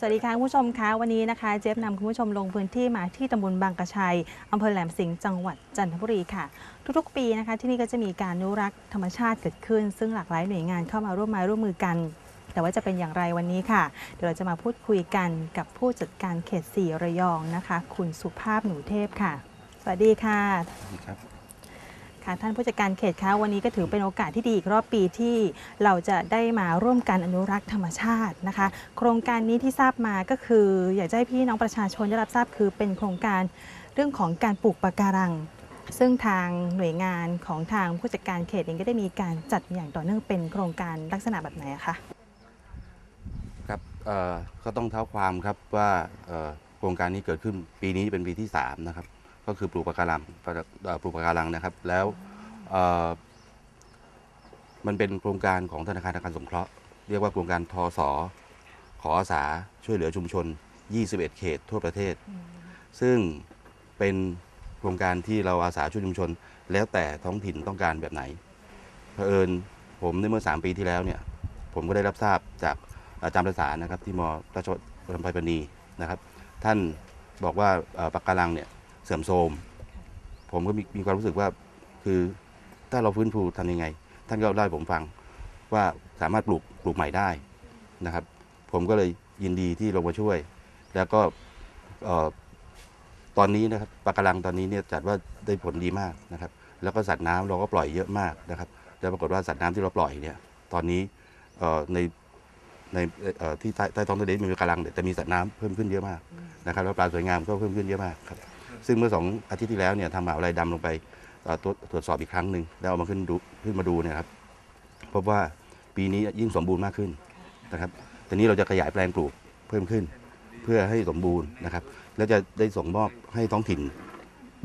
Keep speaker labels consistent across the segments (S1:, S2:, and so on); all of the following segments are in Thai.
S1: วัสดีค่ะคุณผู้ชมคะวันนี้นะคะเจฟนำคุณผู้ชมลงพื้นที่มาที่ตำบลบางกระชัยอำเภอแหลมสิงห์จังหวัดจันทบุรีค่ะทุกๆปีนะคะที่นี่ก็จะมีการอนุรักษ์ธรรมชาติเกิดขึ้นซึ่งหลากหลายหน่วยงานเข้ามาร่วมมือกัน แต่ว่าจะเป็นอย่างไรวันนี้ค่ะเดี๋ยวเราจะมาพูดคุยกันกับผู้จัดการเขต 4 ระยองนะคะคุณสุภาพหนูเทพค่ะสวัสดีค่ะ
S2: ครับ
S1: ค่ะท่านผู้จัดการเขตคะวันนี้ก็ถือเป็นโอกาสที่ดีอีกรอบปีที่เราจะได้มาร่วมกันอนุรักษ์ธรรมชาตินะคะโครงการนี้ที่ทราบมาก็คืออยากให้พี่น้องประชาชนได้รับทราบคือเป็นโครงการเรื่องของการปลูกปะการังซึ่งทางหน่วยงานของทางผู้จัดการเขตเองก็ได้มีการจัดอย่างต่อเนื่องเป็นโครงการลักษณะแบบไหนคะ
S2: ครับก็ต้องเท้าความครับว่าโครงการนี้เกิดขึ้นปีนี้เป็นปีที่3นะครับก็คือปลูกปะการังนะครับแล้วมันเป็นโครงการของธนาคารสงเคราะห์เรียกว่าโครงการทสขออาสาช่วยเหลือชุมชน21เขตทั่วประเทศซึ่งเป็นโครงการที่เราอาสาช่วยชุมชนแล้วแต่ท้องถิ่นต้องการแบบไหนเผอิญผมในเมื่อ3 ปีที่แล้วเนี่ยผมก็ได้รับทราบจากอาจารย์ประสานนะครับที่มราชภัฏลำไพปณีนะครับท่านบอกว่าปะการังเนี่ยเสื่อมโทรมผมก็มีความรู้สึกว่าคือถ้าเราฟื้นฟูทำยังไงท่านก็เล่าให้ผมฟังว่าสามารถปลูกใหม่ได้นะครับผมก็เลยยินดีที่ลงมาช่วยแล้วก็ตอนนี้นะครับปะการังตอนนี้เนี่ยจัดว่าได้ผลดีมากนะครับแล้วก็สัตว์น้ำเราก็ปล่อยเยอะมากนะครับแล้วปรากฏว่าสัตว์น้ำที่เราปล่อยเนี่ยตอนนี้ในที่ใต้ท้องทะเลมีปะการังแต่มีสัตว์น้ำเพิ่มขึ้นเยอะมากนะครับแล้วปลาสวยงามก็เพิ่มขึ้นเยอะมากครับซึ่งเมื่อ2 อาทิตย์ที่แล้วเนี่ยทำมหาวิทยาลัยดำลงไปตรวจสอบอีกครั้งหนึ่งแล้วเอามาขึ้นมาดูเนี่ยครับพบว่าปีนี้ยิ่งสมบูรณ์มากขึ้นนะครับทีนี้เราจะขยายแปลงปลูกเพิ่มขึ้นเพื่อให้สมบูรณ์นะครับแล้วจะได้ส่งมอบให้ท้องถิ่น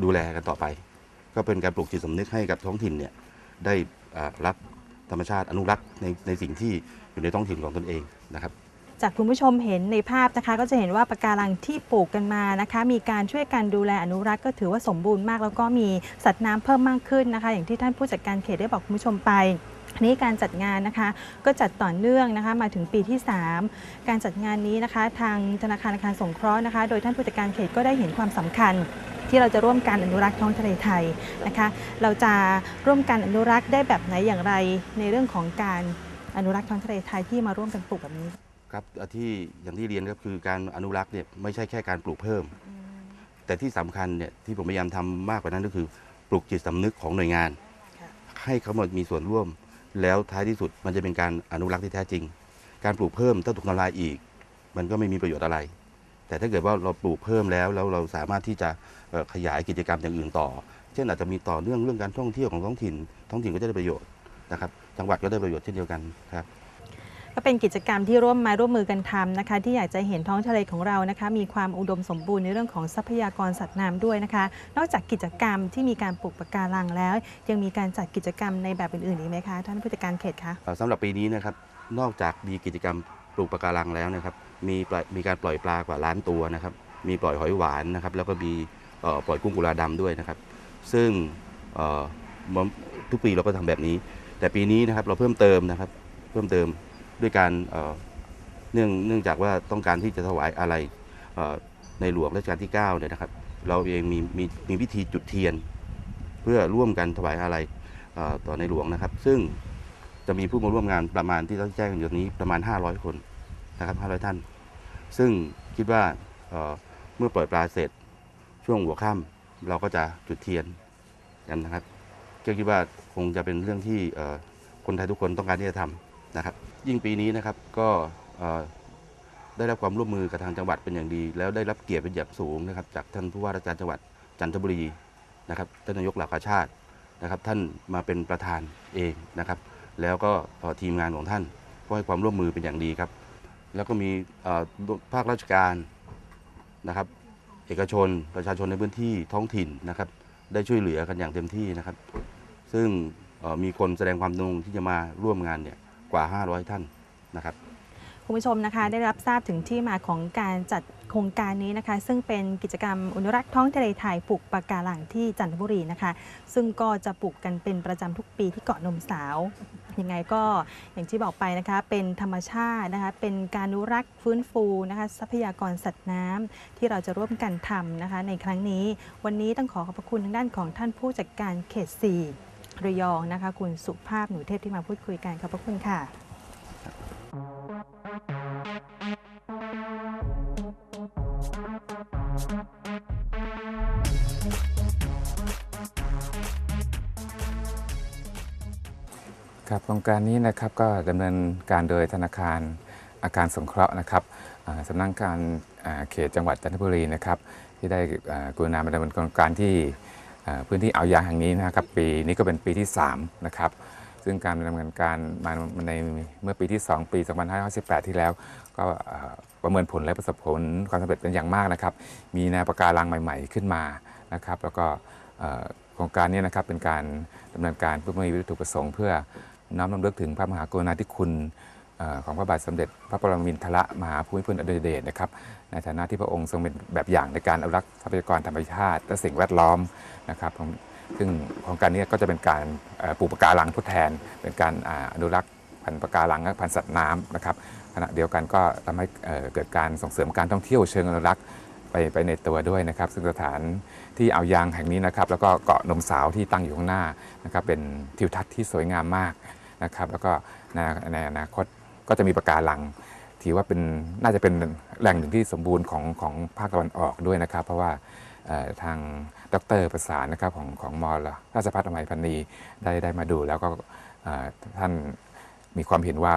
S2: ดูแลกันต่อไปก็เป็นการปลูกจิตสำนึกให้กับท้องถิ่นเนี่ยได้รักธรรมชาติอนุรักษ์ในสิ่งที่อยู่ในท้องถิ่นของตนเองนะครับ
S1: จากคุณผู้ชมเห็นในภาพนะคะก็จะเห็นว่าปะการังที่ปลูกกันมานะคะมีการช่วยกันดูแลอนุรักษ์ก็ถือว่าสมบูรณ์มากแล้วก็มีสัตว์น้ำเพิ่มมากขึ้นนะคะอย่างที่ท่านผู้จัดการเขตได้บอกคุณผู้ชมไปนี้การจัดงานนะคะก็จัดต่อเนื่องนะคะมาถึงปีที่3การจัดงานนี้นะคะทางธนาคารสงเคราะห์นะคะโดยท่านผู้จัดการเขตก็ได้เห็นความสำคัญที่เราจะร่วมกันอนุรักษ์ท้องทะเลไทยนะคะเราจะร่วมกันอนุรักษ์ได้แบบไหนอย่างไรในเรื่องของการอนุรักษ์ท้องทะเลไทยที่มาร่วมกันปลูกแบบนี้
S2: ครับที่อย่างที่เรียนก็คือการอนุรักษ์เนี่ยไม่ใช่แค่การปลูกเพิ่มแต่ที่สำคัญเนี่ยที่ผมพยายามทำมากกว่านั้นก็คือปลูกจิตสำนึกของหน่วยงานให้เขามามีส่วนร่วมแล้วท้ายที่สุดมันจะเป็นการอนุรักษ์ที่แท้จริงการปลูกเพิ่มถ้าถูกทำลายอีกมันก็ไม่มีประโยชน์อะไรแต่ถ้าเกิดว่าเราปลูกเพิ่มแล้วเราสามารถที่จะขยายกิจกรรมอย่างอื่นต่อเช่นอาจจะมีต่อเรื่องการท่องเที่ยวของท้องถิ่นก็จะได้ประโยชน์นะครับจังหวัดก็ได้ประโยชน์เช่นเดียวกันครับ
S1: ก็เป็นกิจกรรมที่ร่วมมือกันทำนะคะที่อยากจะเห็นท้องทะเลของเรานะคะมีความอุดมสมบูรณ์ในเรื่องของทรัพยากรสัตว์น้ำด้วยนะคะนอกจากกิจกรรมที่มีการปลูกปะการังแล้วยังมีการจัดกิจกรรมในแบบอื่นๆอีกไหมคะท่านผู้จัดการเขตคะ
S2: สำหรับปีนี้นะครับนอกจากมีกิจกรรมปลูกปะการังแล้วนะครับมีการปล่อยปลากว่า1,000,000 ตัวนะครับมีปล่อยหอยหวานนะครับแล้วก็มีปล่อยกุ้งกุลาดำด้วยนะครับซึ่งทุกปีเราก็ทำแบบนี้แต่ปีนี้นะครับเราเพิ่มเติมด้วยการเนื่องจากว่าต้องการที่จะถวายอะไรในหลวงรัชกาลที่9เนี่ยนะครับเราเองมีพิธีจุดเทียนเพื่อร่วมกันถวายอะไรต่อในหลวงนะครับซึ่งจะมีผู้มาร่วมงานประมาณที่ต้องแจ้งอยู่นี้ประมาณ500 คนนะครับ500 ท่านซึ่งคิดว่าเมื่อปล่อยปลาเสร็จช่วงหัวค่ำเราก็จะจุดเทียนกันนะครับก็คิดว่าคงจะเป็นเรื่องที่คนไทยทุกคนต้องการที่จะทำนะครับยิ่งปีนี้นะครับก็ได้รับความร่วมมือกับทางจังหวัดเป็นอย่างดีแล้วได้รับเกียรติเป็นอย่างสูงนะครับจากท่านผู้ว่าราชการจังหวัดจันทบุรีนะครับท่านนายกเหล่ากาชาตินะครับท่านมาเป็นประธานเองนะครับแล้วก็ทีมงานของท่านก็ให้ความร่วมมือเป็นอย่างดีครับแล้วก็มีภาคราชการนะครับเอกชนประชาชนในพื้นที่ท้องถิ่นนะครับได้ช่วยเหลือกันอย่างเต็มที่นะครับซึ่งมีคนแสดงความจงที่จะมาร่วมงานเนี่ยกว่า500 ท่านนะครับ
S1: คุณผู้ชมนะคะได้รับทราบถึงที่มาของการจัดโครงการนี้นะคะซึ่งเป็นกิจกรรมอนุรักษ์ท้องทะเลไทยปลูกปะการังที่จันทบุรีนะคะซึ่งก็จะปลูกกันเป็นประจำทุกปีที่เกาะนมสาว ยังไงก็อย่างที่บอกไปนะคะเป็นธรรมชาตินะคะเป็นการอนุรักษ์ฟื้นฟูนะคะทรัพยากรสัตว์น้ำที่เราจะร่วมกันทำนะคะในครั้งนี้วันนี้ต้องขอขอบพระคุณทางด้านของท่านผู้จัดการเขต 4 ระยองนะคะคุณสุภาพหนูเทพที่มาพูดคุยกันขอบพระคุณค่ะ
S3: ครับโครงการนี้นะครับก็ดำเนินการโดยธนาคารอาคารสงเคราะห์นะครับสำนักงานเขตจังหวัดจันทบุรีนะครับที่ได้กรุณามาดำเนินโครงการที่พื้นที่อ่าวยางแห่งนี้นะครับปีนี้ก็เป็นปีที่3นะครับซึ่งการดำเนินการมาในเมื่อปีที่2ปี2518ที่แล้วก็ประเมินผลและประสบผลความสำเร็จเป็นอย่างมากนะครับมีแนวปะการังใหม่ๆขึ้นมานะครับแล้วก็โครงการนี้นะครับเป็นการดำเนินการเพื่อมีวัตถุประสงค์เพื่อน้อมรำลึกถึงพระมหากรุณาธิคุณของพระบาทสมเด็จพระปรมินทรมหาภูมิพลอดุลยเดชนะครับในฐานะที่พระองค์ทรงเป็นแบบอย่างในการอนุรักษ์ทรัพยากรธรรมชาติและสิ่งแวดล้อมนะครับซึ่งโครงการนี้ก็จะเป็นการปลูกปะการังทดแทนเป็นการอนุรักษ์พันธุ์ปะการังและพันธุ์สัตว์น้ำนะครับขณะเดียวกันก็ทำให้เกิดการส่งเสริมการท่องเที่ยวเชิงอนุรักษ์ไปในตัวด้วยนะครับซึ่งสถานที่อ่าวยางแห่งนี้นะครับแล้วก็เกาะนมสาวที่ตั้งอยู่ข้างหน้านะครับเป็นทิวทัศน์ที่สวยงามมากนะครับแล้วก็ในอนาคตก็จะมีปะการังถือว่าเป็นน่าจะเป็นแหล่งหนึ่งที่สมบูรณ์ของภาคตะวันออกด้วยนะครับเพราะว่าทางดร.ประสานนะครับของม.ราชภัฏอภัยพันนีได้มาดูแล้วก็ท่านมีความเห็นว่า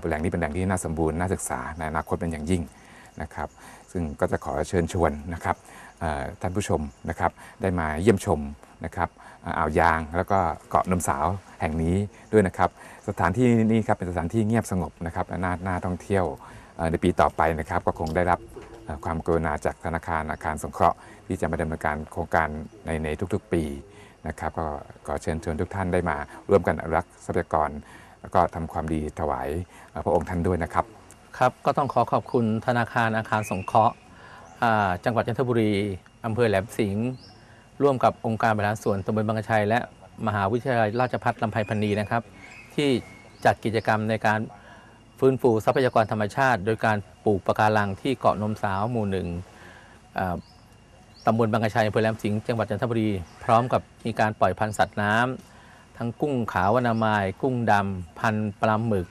S3: แหล่งนี้เป็นแหล่งที่น่าสมบูรณ์น่าศึกษาในอนาคตเป็นอย่างยิ่งนะครับซึ่งก็จะขอเชิญชวนนะครับท่านผู้ชมนะครับได้มาเยี่ยมชมนะครับอ่าวยางแล้วก็เกาะนมสาวแห่งนี้ด้วยนะครับสถานที่นี้ครับเป็นสถานที่เงียบสงบนะครับน่าท่องเที่ยวในปีต่อไปนะครับก็คงได้รับความกรุณาจากธนาคารอาคารสงเคราะห์ที่จะมาดำเนินการโครงการในทุกๆปีนะครับก็ขอเชิญชวนทุกท่านได้มาร่วมกันอนุรักษ์ทรัพยากรแล้วก็ทำความดีถวายพระองค์ท่านด้วยนะครับ
S4: ครับก็ต้องขอบคุณธนาคารอาคารสงเคราะห์จังหวัดจันทบุรีอำเภอแหลมสิงห์ร่วมกับองค์การบริหารส่วนตำบลบางกระชัยและมหาวิทยาลัยราชภัฏลำไพพรรณีนะครับที่จัดกิจกรรมในการฟื้นฟูทรัพยากรธรรมชาติ โดยการปลูกปะการังที่เกาะนมสาวหมู่ 1ตำบลบางกระชัยอำเภอแหลมสิงห์จังหวัดจันทบุรีพร้อมกับมีการปล่อยพันธุ์สัตว์น้ำทั้งกุ้งขาววานามายกุ้งดำพันธุ์ปลาหมึก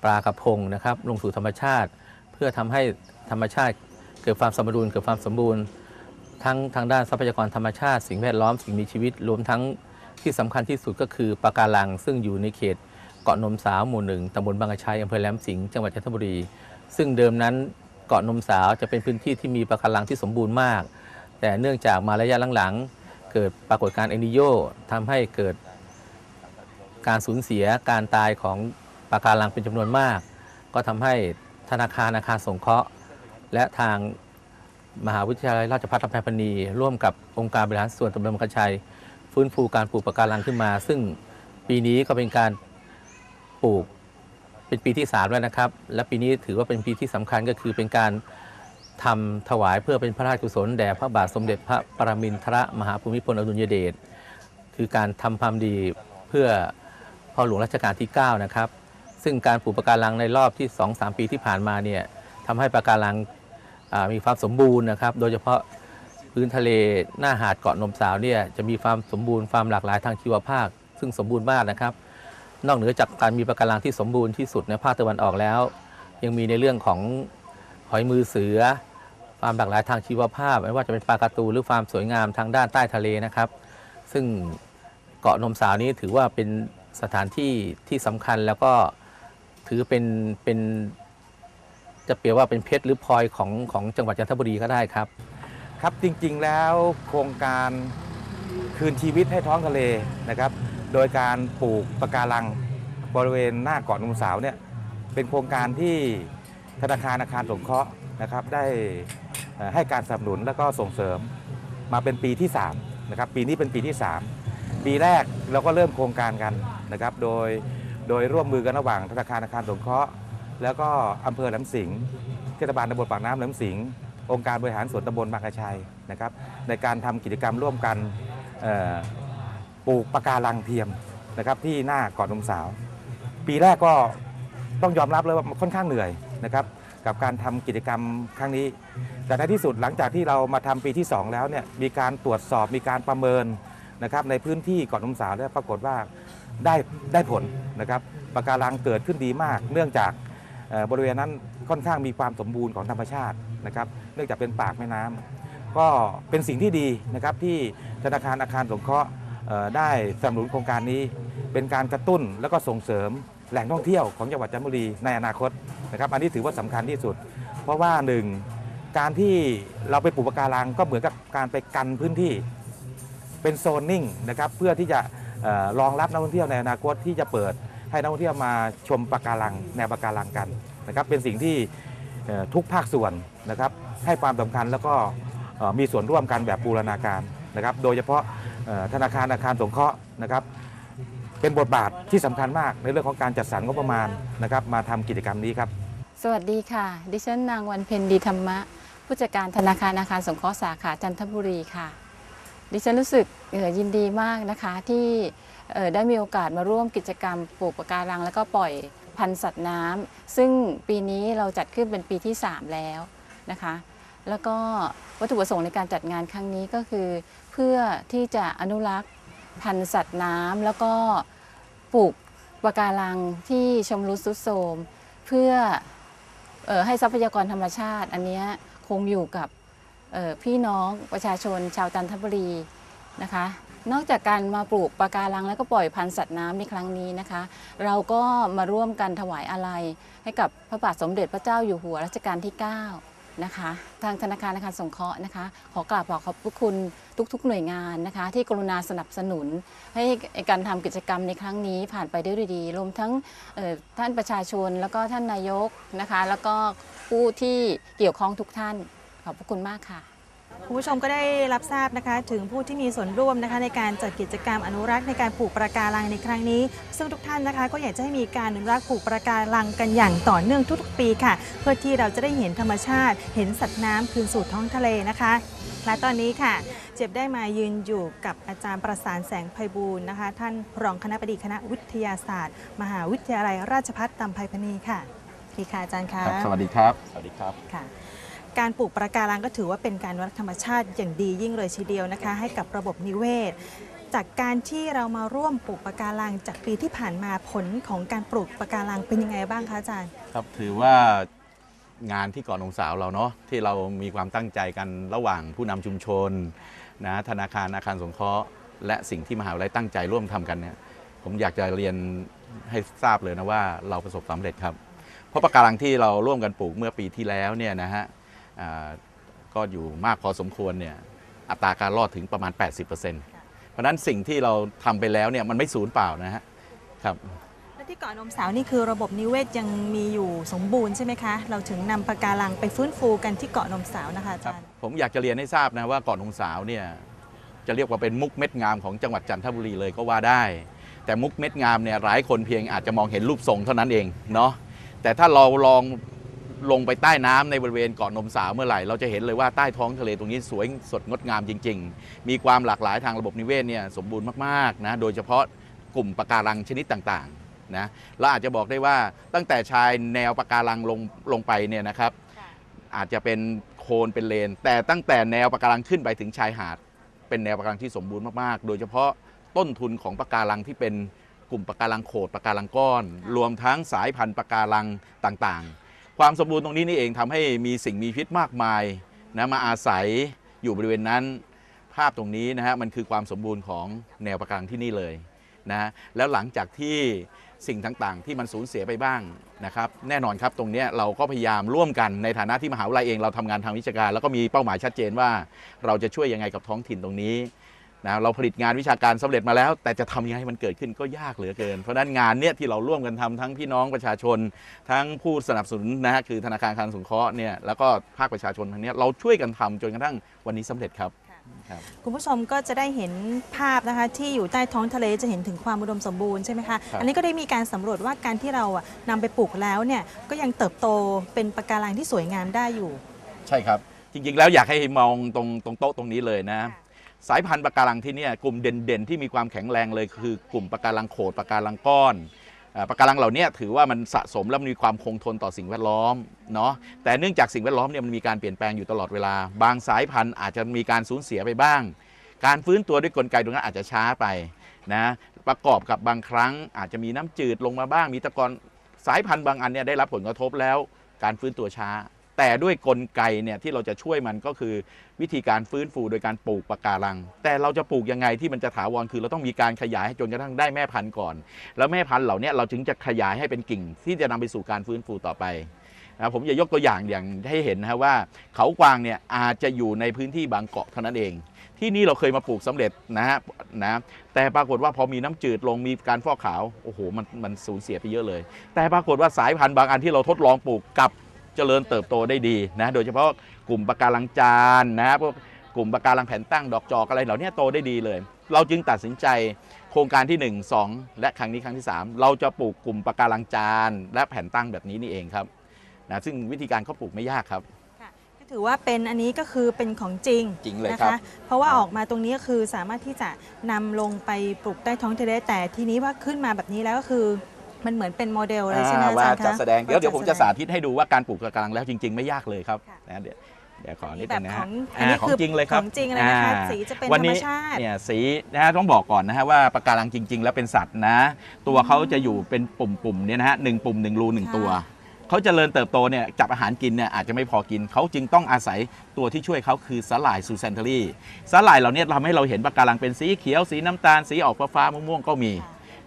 S4: ปลากระพงนะครับลงสู่ธรรมชาติเพื่อทำให้ธรรมชาติเกิดความสมดุลเกิดความสมบูรณ์ทั้งทางด้านทรัพยากรธรรมชาติสิ่งแวดล้อมสิ่งมีชีวิตรวมทั้งที่สำคัญที่สุดก็คือปะการังซึ่งอยู่ในเขตเกาะนมสาวหมู่ 1ตำบลบางกระชัยอำเภอแหลมสิงห์จังหวัดจันทบุรีซึ่งเดิมนั้นเกาะนมสาวจะเป็นพื้นที่ที่มีปะการังที่สมบูรณ์มากแต่เนื่องจากมาระยะหลังๆเกิดปรากฏการณ์เอลนิโญทำให้เกิดการสูญเสียการตายของปะการังเป็นจำนวนมากก็ทำให้ธนาคารอาคารสงเคราะห์และทางมหาวิทยาลัยราชภัฏลำไพพรรณีร่วมกับองค์การบริหารส่วนตำบลบางกระชัยฟื้นฟูการปลูกปะการังขึ้นมาซึ่งปีนี้ก็เป็นการปลูกเป็นปีที่3แล้วนะครับและปีนี้ถือว่าเป็นปีที่สำคัญก็คือเป็นการทำถวายเพื่อเป็นพระราชกุศลแด่พระบาทสมเด็จพระปรมินทรมหาภูมิพลอดุลยเดชคือการทำความดีเพื่อพ่อหลวงรัชกาลที่9นะครับซึ่งการปลูกปะการังในรอบที่ 2-3 ปีที่ผ่านมาเนี่ยทำให้ปะการังมีความสมบูรณ์นะครับโดยเฉพาะพื้นทะเลหน้าหาดเกาะนมสาวเนี่ยจะมีความสมบูรณ์ความหลากหลายทางชีวภาพซึ่งสมบูรณ์มากนะครับนอกเหนือจากการมีปะการังที่สมบูรณ์ที่สุดในภาคตะวันออกแล้วยังมีในเรื่องของหอยมือเสือความหลากหลายทางชีวภาพไม่ว่าจะเป็นปลาการ์ตูนหรือความสวยงามทางด้านใต้ทะเลนะครับซึ่งเกาะนมสาวนี้ถือว่าเป็นสถานที่ที่สำคัญแล้วก็ถือเป็นจะเปรียบว่าเป็นเพชรหรือพลอยของจังหวัดจันทบุรีก็ได้ครับ
S5: ครับจริงๆแล้วโครงการคืนชีวิตให้ท้องทะเลนะครับโดยการปลูกปะการังบริเวณหน้าเกาะนมสาวเนี่ยเป็นโครงการที่ธนาคารอาคารสงเคราะห์นะครับได้ให้การสนับสนุนและก็ส่งเสริมมาเป็นปีที่3นะครับปีนี้เป็นปีที่3ปีแรกเราก็เริ่มโครงการกันนะครับโดยร่วมมือกันระหว่างธนาคารอาคารสงเคราะห์แล้วก็อำเภอแหลมสิงห์เทศบาลตำบลปากน้ำแหลมสิงห์องค์การบริหารส่วนตำบลบางกระชัยนะครับในการทำกิจกรรมร่วมกันปลูกปะการังเทียมนะครับที่หน้าเกาะนมสาว ปีแรกก็ต้องยอมรับเลยว่ามันค่อนข้างเหนื่อยนะครับกับการทำกิจกรรมครั้งนี้ แต่ในที่สุดหลังจากที่เรามาทำปีที่ 2 แล้วเนี่ยมีการตรวจสอบมีการประเมินนะครับในพื้นที่เกาะนมสาวเนี่ยปรากฏว่าได้ผลนะครับปะการังเกิดขึ้นดีมาก เนื่องจากบริเวณนั้นค่อนข้างมีความสมบูรณ์ของธรรมชาตินะครับเนื่องจากเป็นปากแม่น้ำก็เป็นสิ่งที่ดีนะครับที่ธนาคารอาคารสงเคราะห์ได้สนับสนุนโครงการนี้เป็นการกระตุ้นแล้วก็ส่งเสริมแหล่งท่องเที่ยวของจังหวัดจันทบุรีในอนาคตนะครับอันนี้ถือว่าสำคัญที่สุด เพราะว่าหนึ่งการที่เราไปปลูกปะการังก็เหมือนกับการไปกันพื้นที่เป็นโซนนิ่งนะครับเพื่อที่จะรองรับนักท่องเที่ยวในอนาคตที่จะเปิดให้นักท่องเที่ยวมาชมปะการังแนวปะการังกันนะครับเป็นสิ่งที่ทุกภาคส่วนนะครับให้ความสำคัญแล้วก็มีส่วนร่วมกันแบบบูรณาการนะครับโดยเฉพาะธนาคารอาคารสงเคราะห์นะครับเป็นบทบาทที่สำคัญมากในเรื่องของการจัดสรรงบประมาณนะครับมาทำกิจกรรมนี้ครับ
S6: สวัสดีค่ะ ดิฉันนางวันเพ็ญดีธรรมะผู้จัดการธนาคารอาคารสงเคราะห์สาขาจันทบุรีค่ะ ดิฉันรู้สึกยินดีมากนะคะที่ได้มีโอกาสมาร่วมกิจกรรมปลูกปะการังแล้วก็ปล่อยพันธุ์สัตว์น้ำซึ่งปีนี้เราจัดขึ้นเป็นปีที่ 3 แล้วนะคะแล้วก็วัตถุประสงค์ในการจัดงานครั้งนี้ก็คือเพื่อที่จะอนุรักษ์พันธุ์สัตว์น้ำแล้วก็ปลูกปะการังที่ชำรุดทรุดโทรมเพื่อให้ทรัพยากรธรรมชาติอันนี้คงอยู่กับพี่น้องประชาชนชาวจันทบุรีนะคะนอกจากการมาปลูกปะการังแล้วก็ปล่อยพันธุ์สัตว์น้ำในครั้งนี้นะคะเราก็มาร่วมกันถวายอาลัยให้กับพระบาทสมเด็จพระเจ้าอยู่หัวรัชกาลที่ 9นะคะทางธนาคารอาคารสงเคราะห์นะคะขอกราบขอบพระคุณทุกๆหน่วยงานนะคะที่กรุณาสนับสนุนให้การทำกิจกรรมในครั้งนี้ผ่านไปได้ด้วยดีรวมทั้งท่านประชาชนแล้วก็ท่านนายกนะคะแล้วก็ผู้ที่เกี่ยวข้องทุกท่านขอบพระคุณมากค่ะ
S1: คุณผู้ชมก็ได้รับทราบนะคะถึงผู้ที่มีส่วนร่วมนะคะในการจัดกิจกรรมอนุรักษ์ในการปลูกปะการังในครั้งนี้ซึ่งทุกท่านนะคะก็อยากจะให้มีการอนุรักษ์ปลูกปะการังกันอย่างต่อเนื่องทุกๆปีค่ะเพื่อที่เราจะได้เห็นธรรมชาติเห็นสัตว์น้ำคืนสู่ท้องทะเลนะคะและตอนนี้ค่ะเจ็บได้มายืนอยู่กับอาจารย์ประสานแสงไพบูลย์นะคะท่านรองคณบดีคณะวิทยาศาสตร์มหาวิทยาลัยราชภัฏตำไพพณีค่ะสวัสดีค่ะอาจารย์คะ
S2: สวัสดีครับสวัสดีครับ
S1: ค่ะการปลูกปะการังก็ถือว่าเป็นการอนุรักษ์ธรรมชาติอย่างดียิ่งเลยทีเดียวนะคะให้กับระบบนิเวศจากการที่เรามาร่วมปลูกปะการังจากปีที่ผ่านมาผลของการปลูกปะการังเป็นยังไงบ้างคะอาจารย์
S7: ครับถือว่างานที่เกาะนงสาวเราเนาะที่เรามีความตั้งใจกันระหว่างผู้นำชุมชนนะธนาคารอาคารสงเคราะห์และสิ่งที่มหาวิทยาลัยตั้งใจร่วมทำกันเนี่ยผมอยากจะเรียนให้ทราบเลยนะว่าเราประสบสำเร็จครับเพราะปะการังที่เราร่วมกันปลูกเมื่อปีที่แล้วเนี่ยนะฮะก็อยู่มากพอสมควรเนี่ยอัตราการรอดถึงประมาณ 80%เพราะฉะนั้นสิ่งที่เราทำไปแล้วเนี่ยมันไม่สูญเปล่านะฮะครับ
S1: และที่เกาะนมสาวนี่คือระบบนิเวศยังมีอยู่สมบูรณ์ใช่ไหมคะเราถึงนำปะการังไปฟื้นฟูกันที่เกาะนมสาวนะคะอาจารย์
S7: ผมอยากจะเรียนให้ทราบนะว่าเกาะนมสาวเนี่ยจะเรียกว่าเป็นมุกเม็ดงามของจังหวัดจันทบุรีเลยก็ว่าได้แต่มุกเม็ดงามเนี่ยหลายคนเพียงอาจจะมองเห็นรูปทรงเท่านั้นเองเนาะแต่ถ้าเราลองลงไปใต้น้ำในบริเวณเกาะนมสาวเมื่อไหร่เราจะเห็นเลยว่าใต้ท้องทะเลตรงนี้สวยสดงดงามจริงๆมีความหลากหลายทางระบบนิเวศเนี่ยสมบูรณ์มากๆนะโดยเฉพาะกลุ่มปะการังชนิดต่างๆนะเราอาจจะบอกได้ว่าตั้งแต่ชายแนวปะการังลงไปเนี่ยนะครับอาจจะเป็นโคนเป็นเลนแต่ตั้งแต่แนวปะการังขึ้นไปถึงชายหาดเป็นแนวปะการังที่สมบูรณ์มากๆโดยเฉพาะต้นทุนของปะการังที่เป็นกลุ่มปะการังโขดปะการังก้อนรวมทั้งสายพันธุ์ปะการังต่างๆความสมบูรณ์ตรงนี้นี่เองทำให้มีสิ่งมีชีวิตมากมายนะมาอาศัยอยู่บริเวณนั้นภาพตรงนี้นะฮะมันคือความสมบูรณ์ของแนวปะการังที่นี่เลยนะแล้วหลังจากที่สิ่งต่างๆที่มันสูญเสียไปบ้างนะครับแน่นอนครับตรงนี้เราก็พยายามร่วมกันในฐานะที่มหาวิทยาลัยเองเราทำงานทางวิชาการแล้วก็มีเป้าหมายชัดเจนว่าเราจะช่วยยังไงกับท้องถิ่นตรงนี้นะเราผลิตงานวิชาการสำเร็จมาแล้วแต่จะทำยังไงให้มันเกิดขึ้นก็ยากเหลือเกินเพราะฉะนั้นงานเนี้ยที่เราร่วมกันทำทั้งพี่น้องประชาชนทั้งผู้สนับสนุนนะฮะคือธนาคารอาคารสงเคราะห์เนี่ยแล้วก็ภาคประชาชนทั้งนี้เราช่วยกันทำจนกระทั่งวันนี้สำเร็จครับ
S1: คุณผู้ชมก็จะได้เห็นภาพนะคะที่อยู่ใต้ท้องทะเลจะเห็นถึงความอุดมสมบูรณ์ใช่ไหมคะอันนี้ก็ได้มีการสำรวจว่าการที่เรานำไปปลูกแล้วเนี่ยก็ยังเติบโตเป็นปะการังที่สวยงามได้อยู่
S7: ใช่ครับจริงๆแล้วอยากให้มองตรงโต๊ะตรงนี้เลยนะสายพันธุ์ปะการังที่นี่กลุ่มเด่นๆที่มีความแข็งแรงเลยคือกลุ่มปะการังโขดปะการังก้อน ปะการังเหล่านี้ถือว่ามันสะสมและมีความคงทนต่อสิ่งแวดล้อมเนาะแต่เนื่องจากสิ่งแวดล้อมเนี่ยมันมีการเปลี่ยนแปลงอยู่ตลอดเวลาบางสายพันธุ์อาจจะมีการสูญเสียไปบ้างการฟื้นตัวด้วยกลไกตรงนั้นอาจจะช้าไปนะประกอบกับบางครั้งอาจจะมีน้ำจืดลงมาบ้างมีตะกอนสายพันธุ์บางอันเนี่ยได้รับผลกระทบแล้วการฟื้นตัวช้าแต่ด้วยกลไกเนี่ยที่เราจะช่วยมันก็คือวิธีการฟื้นฟูโดยการปลูกปะการังแต่เราจะปลูกยังไงที่มันจะถาวรคือเราต้องมีการขยายให้จนกระทั่งได้แม่พันธุ์ก่อนแล้วแม่พันธุ์เหล่านี้เราถึงจะขยายให้เป็นกิ่งที่จะนำไปสู่การฟื้นฟูต่อไปนะผมจะยกตัวอย่างให้เห็นนะว่าเขากวางเนี่ยอาจจะอยู่ในพื้นที่บางเกาะเท่านั้นเองที่นี่เราเคยมาปลูกสำเร็จนะแต่ปรากฏว่าพอมีน้ำจืดลงมีการฟอกขาวโอ้โหมันสูญเสียไปเยอะเลยแต่ปรากฏว่าสายพันธุ์บางอันที่เราทดลองปลูกกับเจริญเติบโตได้ดีนะโดยเฉพาะกลุ่มปะการังจานนะพวกกลุ่มปะการังแผ่นตั้งดอกจอกอะไรเหล่านี้โตได้ดีเลยเราจึงตัดสินใจโครงการที่1 2และครั้งนี้ครั้งที่3เราจะปลูกกลุ่มปะการังจานและแผ่นตั้งแบบนี้นี่เองครับนะซึ่งวิธีการเขาปลูกไม่ยากครับ
S1: ก็ถือว่าเป็นอันนี้ก็คือเป็นของจริง
S7: จริงเลย
S1: นะครับ คะเพราะว่าออกมาตรงนี้ก็คือสามารถที่จะนำลงไปปลูกใต้ท้องทะเลแต่ทีนี้ว่าขึ้นมาแบบนี้แล้วก็คือมันเหมือนเป็นโมเดลเลยใช่ไหมอาจารย์คะ
S7: ว่าจะแสดงเดี๋ยวผมจะสาธิตให้ดูว่าการปลูกปะการังแล้วจริงๆไม่ยากเลยครับนะเดี๋ยวขอนิดนึงนะฮะ
S1: อันนี้
S7: ของ
S1: คือ
S7: จริงเลยครับ
S1: ของจริงเลยนะคะสีจะเป็นธรรมชาติ
S7: เนี่ยสีนะฮะต้องบอกก่อนนะฮะว่าปะการังจริงๆแล้วเป็นสัตว์นะตัวเขาจะอยู่เป็นปุ่มๆเนี่ยนะฮะ1 ปุ่ม 1 รู 1 ตัวเขาจเจริญเติบโตเนี่ยจับอาหารกินเนี่ยอาจจะไม่พอกินเขาจึงต้องอาศัยตัวที่ช่วยเขาคือสาหร่ายซูเซนเทอรี่สาหร่ายเหล่านี้ทำให้เราเห็นปะการังเป็นสีเขียวสีน้ำตาลสีออกฟ้าม่วงๆก็มี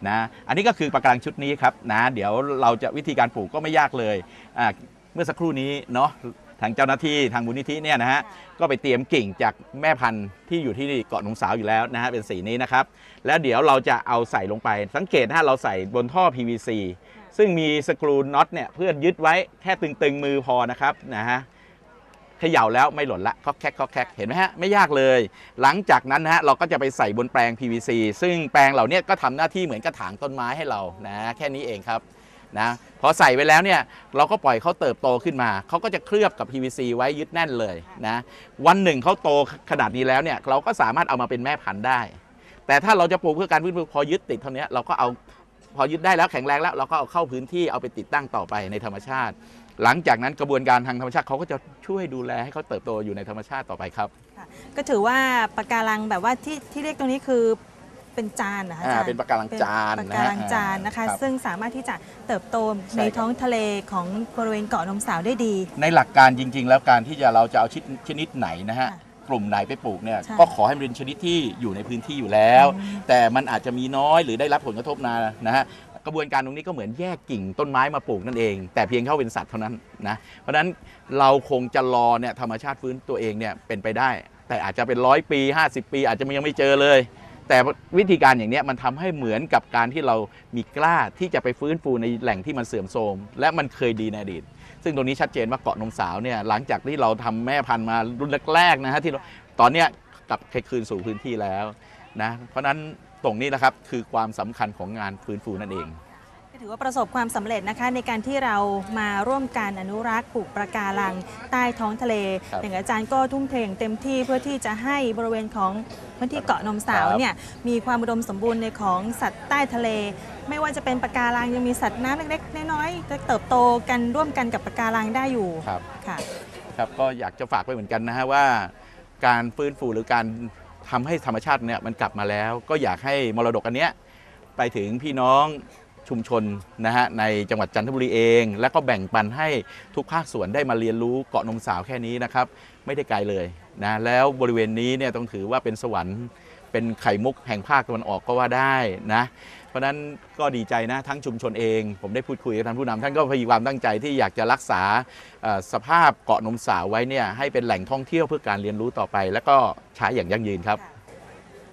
S7: นะอันนี้ก็คือปะการังชุดนี้ครับนะเดี๋ยวเราจะวิธีการปลูกก็ไม่ยากเลยเมื่อสักครู่นี้เนาะทางเจ้าหน้าที่ทางมูลนิธิเนี่ยนะฮะก็ไปเตรียมกิ่งจากแม่พันธุ์ที่อยู่ที่เกาะหนองสาวอยู่แล้วนะฮะเป็นสีนี้นะครับแล้วเดี๋ยวเราจะเอาใส่ลงไปสังเกตนะเราใส่บนท่อ PVC ซึ่งมีสกรูน็อตเนี่ยเพื่อยึดไว้แค่ตึงๆมือพอนะครับนะฮะเขย่าแล้วไม่หล่นละเคาะแคกเห็นไหมฮะไม่ยากเลยหลังจากนั้นนะฮะเราก็จะไปใส่บนแปลง PVC ซึ่งแปลงเหล่านี้ก็ทำหน้าที่เหมือนกระถางต้นไม้ให้เรานะแค่นี้เองครับนะพอใส่ไว้แล้วเนี่ยเราก็ปล่อยเขาเติบโตขึ้นมาเขาก็จะเคลือบกับ PVC ไว้ยึดแน่นเลยนะวันหนึ่งเขาโตขนาดนี้แล้วเนี่ยเราก็สามารถเอามาเป็นแม่พันธุ์ได้แต่ถ้าเราจะปลูกเพื่อการฟื้นฟูพอยึดติดเท่านี้เราก็เอาพอยึดได้แล้วแข็งแรงแล้วเราก็เอาเข้าพื้นที่เอาไปติดตั้งต่อไปในธรรมชาติหลังจากนั้นกระบวนการทางธรรมชาติเขาก็จะช่วยดูแลให้เขาเติบโตอยู่ในธรรมชาติต่อไปครับ
S1: ก็ถือว่าปะการังแบบว่าที่เรียกตรงนี้คือเป็นจานนะคะอาจารย์
S7: เป็นปะการังจาน
S1: ปะการังจานนะคะซึ่งสามารถที่จะเติบโตในท้องทะเลของบริเวณเกาะนมสาวได้ดี
S7: ในหลักการจริงๆแล้วการที่เราจะเอาชนิดไหนนะฮะกลุ่มไหนไปปลูกเนี่ยก็ขอให้มันเป็นชนิดที่อยู่ในพื้นที่อยู่แล้วแต่มันอาจจะมีน้อยหรือได้รับผลกระทบนะฮะกระบวนการตรงนี้ก็เหมือนแยกกิ่งต้นไม้มาปลูกนั่นเองแต่เพียงเขาเป็นสัตว์เท่านั้นนะเพราะฉะนั้นเราคงจะรอเนี่ยธรรมชาติฟื้นตัวเองเนี่ยเป็นไปได้แต่อาจจะเป็น100 ปี50 ปีอาจจะยังไม่เจอเลยแต่วิธีการอย่างนี้มันทำให้เหมือนกับการที่เรามีกล้าที่จะไปฟื้นฟูในแหล่งที่มันเสื่อมโทรมและมันเคยดีในอดีตซึ่งตรงนี้ชัดเจนว่าเกาะนมสาวเนี่ยหลังจากที่เราทำแม่พันธุ์มารุ่นแรกๆนะฮะที่ตอนนี้กลับคืนสู่พื้นที่แล้วนะเพราะนั้นตรงนี้นะครับคือความสำคัญของงานฟื้นฟูนั่นเอง
S1: ถือว่าประสบความสำเร็จนะคะในการที่เรามาร่วมการอนุรักษ์ปลูกปะการังใต้ท้องทะเลอย่างอาจารย์ก็ทุ่มเทเต็มที่เพื่อที่จะให้บริเวณของพื้นที่เกาะนมสาวเนี่ยมีความอุดมสมบูรณ์ในของสัตว์ใต้ทะเลไม่ว่าจะเป็นปะการังยังมีสัตว์น้ำเล็กๆน้อยๆจะเติบโตกันร่วมกันกับปะการังได้อยู่
S7: ครับครับก็อยากจะฝากไว้เหมือนกันนะฮะว่าการฟื้นฟูหรือการทำให้ธรรมชาติเนี่ยมันกลับมาแล้วก็อยากให้มรดกอันเนี้ยไปถึงพี่น้องชุมชนนะฮะในจังหวัดจันทบุรีเองแล้วก็แบ่งปันให้ทุกภาคส่วนได้มาเรียนรู้เกาะนมสาวแค่นี้นะครับไม่ได้ไกลเลยนะแล้วบริเวณนี้เนี่ยต้องถือว่าเป็นสวรรค์เป็นไข่มุกแห่งภาคตะวันออกก็ว่าได้นะเพราะนั้นก็ดีใจนะทั้งชุมชนเองผมได้พูดคุยกับท่านผู้นำท่านก็พยายามตั้งใจที่อยากจะรักษาสภาพเกาะนมสาวไว้เนี่ยให้เป็นแหล่งท่องเที่ยวเพื่อการเรียนรู้ต่อไปแล้วก็ใช้อย่างยั่งยืนครับ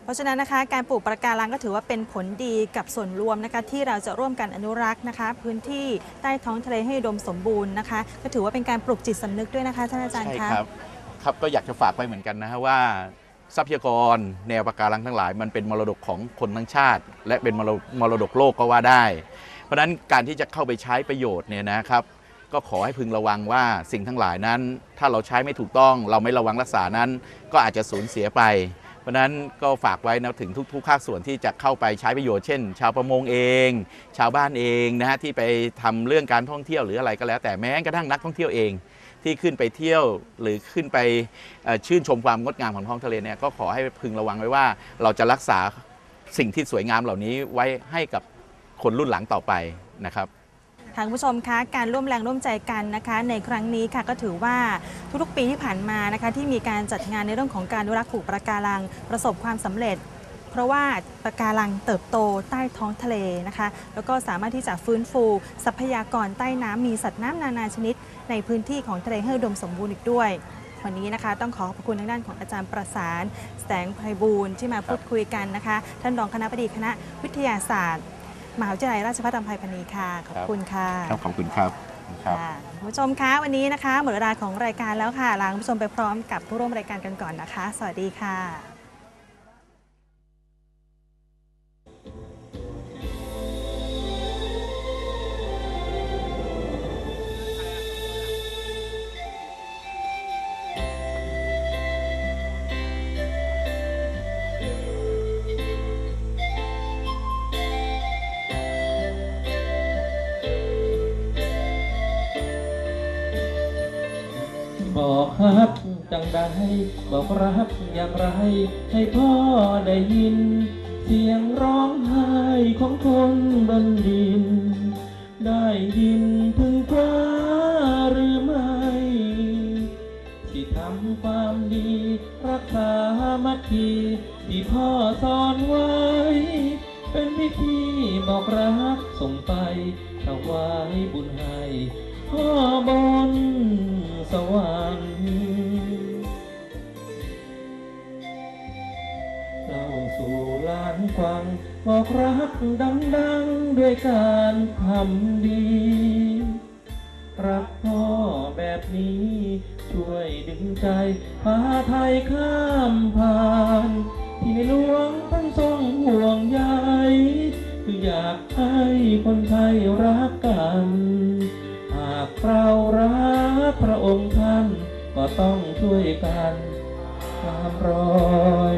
S1: เพราะฉะนั้นนะคะการปลูกปะการังก็ถือว่าเป็นผลดีกับส่วนรวมนะคะที่เราจะร่วมกันอนุรักษ์นะคะพื้นที่ใต้ท้องทะเลให้อุดมสมบูรณ์นะคะก็ถือว่าเป็นการปลุกจิตสำนึกด้วยนะคะท่านอาจารย์คะ
S7: ใช่ครับก็อยากจะฝากไว้เหมือนกันนะฮะว่าทรัพยากรแนวปะการังทั้งหลายมันเป็นมรดกของคนทั้งชาติและเป็นมรดกโลกก็ว่าได้เพราะฉะนั้นการที่จะเข้าไปใช้ประโยชน์เนี่ยนะครับก็ขอให้พึงระวังว่าสิ่งทั้งหลายนั้นถ้าเราใช้ไม่ถูกต้องเราไม่ระวังรักษานั้นก็อาจจะสูญเสียไป ราะฉะนั้นก็ฝากไว้นะถึงทุกภาคส่วนที่จะเข้าไปใช้ประโยชน์เช่น ชาวประมงเอง ชาวบ้านเองนะฮะที่ไปทำเรื่องการท่องเที่ยวหรืออะไรก็แล้วแต่แม้กระทั่งนักท่องเที่ยวเองที่ขึ้นไปเที่ยวหรือขึ้นไปชื่นชมความงดงามของท้องทะเลเนี่ยก็ขอให้พึงระวังไว้ว่าเราจะรักษาสิ่งที่สวยงามเหล่านี้ไว้ให้กับคนรุ่นหลังต่อไปนะครับ
S1: ทางผู้ชมคะการร่วมแรงร่วมใจกันนะคะในครั้งนี้ค่ะก็ถือว่าทุกๆปีที่ผ่านมานะคะที่มีการจัดงานในเรื่องของการอนุรักษ์ปลูกปะการังประสบความสำเร็จ เพราะว่าปะการังเติบโตใต้ท้องทะเลนะคะแล้วก็สามารถที่จะฟื้นฟูทรัพยากรใต้น้ำมีสัตว์น้ำนานาชนิดในพื้นที่ของทะเลให้อุดมสมบูรณ์อีกด้วยวันนี้นะคะต้องขอขอบคุณทางด้านของอาจารย์ประสานแสงไพบูลย์ที่มาพูดคุยกันนะคะท่านรองคณบดีคณะวิทยาศาสตร์มหาวิทยาลัยราชภัฏอำไพพรรณีค่ะขอบคุณค่ะ
S7: ครับขอบคุณครับ
S1: ค่ะคุณผู้ชมคะวันนี้นะคะหมดเวลาของรายการแล้วค่ะลาคุณผู้ชมไปพร้อมกับผู้ร่วมรายการกันก่อนนะคะสวัสดีค่ะ
S8: บอกฮักจังใดบอกรักอย่างไรให้พ่อได้ยิน เสียงร้องไห้ของคนบนดิน ได้ยินถึงฟ้าหรือไม่ที่ทำความดีรักษามัคคีที่พ่อสอนไว้ เป็นพิธีบอกรักส่งไปถวายบุญให้พ่อบนสวรรค์เล่าสู่หลานฟังบอกรักดังๆด้วยการทำดี รักพ่อแบบนี้ช่วยดึงใจพาไทยข้ามผ่านที่ในหลวงท่านทรงห่วงใยคืออยากให้คนไทยรักกันหากเรารักพระองค์ท่านก็ต้องช่วยกันตามรอย